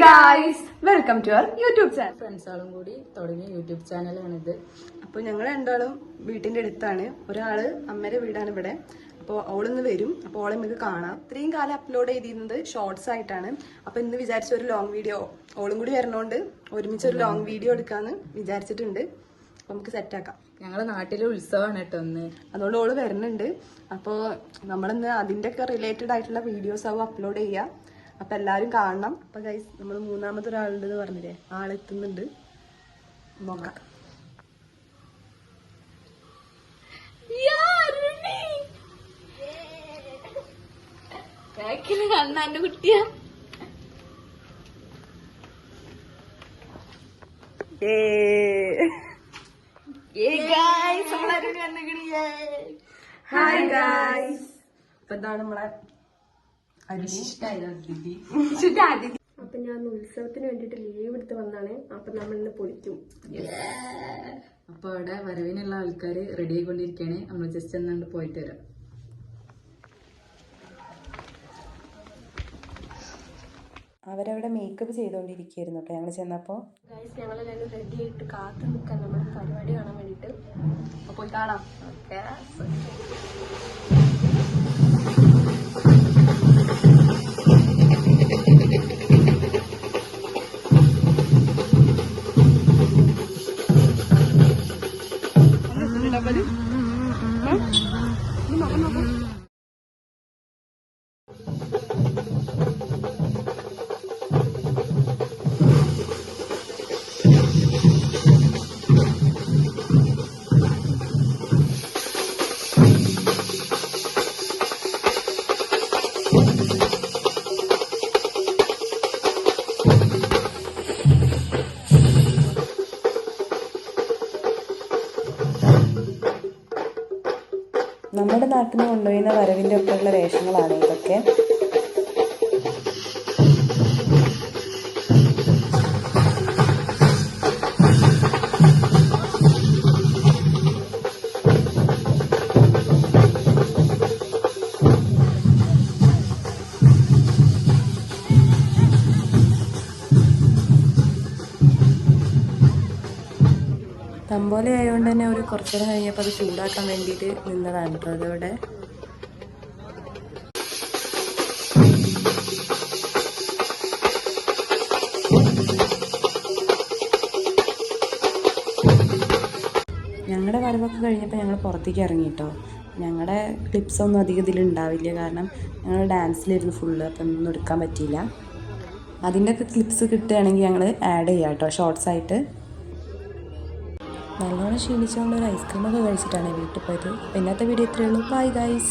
Guys, welcome to our YouTube channel. ഫ്രണ്ട്സുകളും കൂടി തുടങ്ങിയ യൂട്യൂബ് ചാനലാണിത്. അപ്പോൾ ഞങ്ങൾ രണ്ടാളും വീട്ടിന്റെ അടുത്താണ്. ഒരാള് അമ്മയുടെ വീടാണ് ഇവിടെ. അപ്പോൾ അവളിന്ന് വരും. അപ്പോൾ ഓളെ നമുക്ക് കാണാം. ഇത്രയും കാലം അപ്ലോഡ് ചെയ്തിരുന്നത് ഷോർട്സ് ആയിട്ടാണ്. അപ്പൊ ഇന്ന് വിചാരിച്ച ഒരു ലോങ് വീഡിയോ, ഓളും കൂടി വരണോണ്ട് ഒരുമിച്ച് ഒരു ലോങ് വീഡിയോ എടുക്കാന്ന് വിചാരിച്ചിട്ടുണ്ട്. അപ്പൊ നമുക്ക് സെറ്റാക്കാം. ഞങ്ങളെ നാട്ടിലെ ഉത്സവമാണ് കേട്ടോ ഒന്ന്, അതുകൊണ്ട് ഓള് വരുന്നുണ്ട്. അപ്പോൾ നമ്മളിന്ന് അതിന്റെ ഒക്കെ റിലേറ്റഡ് ആയിട്ടുള്ള വീഡിയോസ് ആവും അപ്ലോഡ് ചെയ്യാം. അപ്പൊ എല്ലാരും കാണണം. അപ്പൊ ഗൈസ്, നമ്മൾ മൂന്നാമത്തെ ഒരാളുണ്ടെന്ന് പറഞ്ഞില്ലേ, ആളെത്തുന്നുണ്ട്. നോക്കാം. കണ്ണാന്റെ കുട്ടിയാ. ഹായ് ഗൈസ്, അപ്പൊ ഇതാണ് നമ്മളെ അപ്പൊ ഞാൻ ഉത്സവത്തിന് വേണ്ടിട്ട് ലീവ് എടുത്ത് വന്നാണ്. അപ്പൊ നമ്മൾ ഇന്ന് പൊളിക്കും. അപ്പൊ അവിടെ വരവിനുള്ള ആൾക്കാര് റെഡി ആയിക്കൊണ്ടിരിക്കുകയാണ്. നമ്മൾ ജസ്റ്റ് എന്നാണ്ട് പോയിട്ട് വരാം. അവരവിടെ മേക്കപ്പ് ചെയ്തോണ്ടിരിക്കുന്നു കേട്ടോ. ഞങ്ങൾ ചെന്നപ്പോ ഞങ്ങളെല്ലാവരും റെഡി ആയിട്ട് കാത്തു നിൽക്കാൻ നമ്മുടെ പരിപാടി കാണാൻ വേണ്ടിട്ട്. അപ്പൊ പോയി കാണാം. നമ്മുടെ നാട്ടിൽ നിന്ന് കൊണ്ടുപോയിരുന്ന വരവിൻ്റെ ഒക്കെയുള്ള വേഷങ്ങളാണ് ഇതൊക്കെ. തമ്പോലെ ആയതുകൊണ്ട് തന്നെ ഒരു കുറച്ചു നേരം കഴിഞ്ഞപ്പോൾ അത് ചൂടാക്കാൻ വേണ്ടിയിട്ട് നിന്നതാണ് കേട്ടോ അതവിടെ. ഞങ്ങളുടെ വരവൊക്കെ കഴിഞ്ഞപ്പോൾ ഞങ്ങൾ പുറത്തേക്ക് ഇറങ്ങി കേട്ടോ. ഞങ്ങളുടെ ക്ലിപ്സൊന്നും അധികം ഇതിലുണ്ടാവില്ല, കാരണം ഞങ്ങൾ ഡാൻസിലായിരുന്നു ഫുള്ള്. അപ്പം ഒന്നും എടുക്കാൻ പറ്റിയില്ല. അതിൻ്റെയൊക്കെ ക്ലിപ്സ് കിട്ടുകയാണെങ്കിൽ ഞങ്ങൾ ആഡ് ചെയ്യാം കേട്ടോ ഷോർട്സ് ആയിട്ട്. നല്ലോണം ക്ഷീണിച്ചുകൊണ്ട് ഒരു ഐസ്ക്രീമൊക്കെ കഴിച്ചിട്ടാണ് വീട്ടിൽ പോയത്. അപ്പോൾ ഇന്നത്തെ വീഡിയോ ഇത്രയേ ഉള്ളൂ. Bye guys.